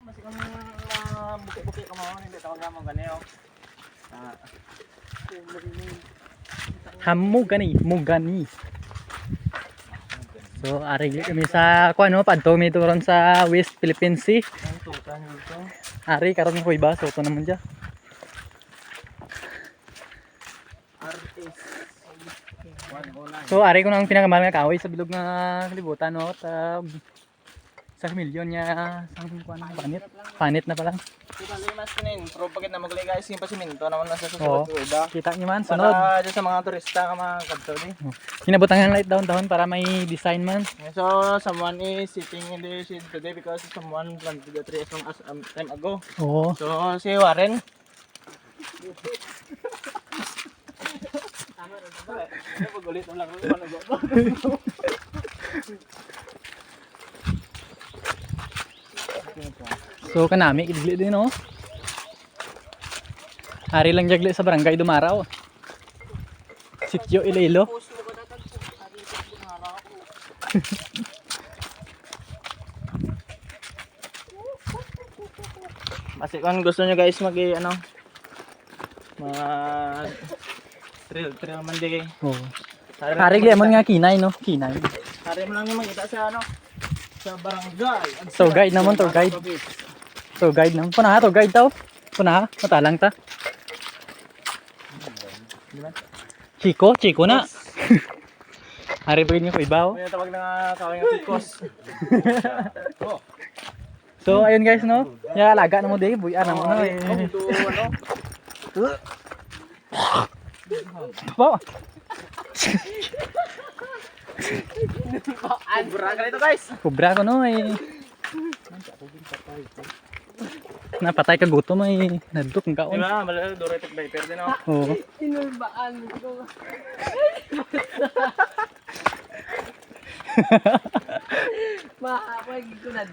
Mas kung buki-buki ka mo, hindi ka magamo ganyan. Mugani. So ari kami sa kuno padto mi turon sa West Philippine Sea. Ang tutan dito. Ari karon ko iba so to naman dia. RS. So ari ko nang pinakamahal nga kahoy sa bilog nga kalibutan no at sa milyon niya sang kuan panit na pa lang. Kita limas kinin, pero pagit na maglay guys, yung pasimento naman nasa Oo. susunod ko iba. Kita niyo man sunod. Para dyan sa mga turista ka mga kadto di. Kinabutangan light down para may design man. So someone is sitting in the shade today because someone planted the tree as long as time ago. Oo. So si Warren. Tama rin ba? Pag-ulit lang ako manago. So kanami idli din no. Hari lang jagli sa barangay Dumaraw. Sitio Iloilo. Kasi kung gusto nyo guys mag ano mga trail man di. Oo. Hari lemon nga kinay no, kinay. Hari mo lang yung makita sa ano sa barangay. So guide naman to guide. So guide naman. Punaha to guide daw. Punaha, matalang ta. Chico na. Hari ba niyo ko ibaw? May tawag na kaway nga pikos. So ayun guys no. Ya alaga na mo di, buyan na mo no. Ito ano? Wow. Kubra ka nito guys. Kubra ko no eh. Napatay ka gutom ay naduk ng kaon. Diba? Malala Dorotek Viper din ako. Oo. Inulbaan ko. Maapag ko na.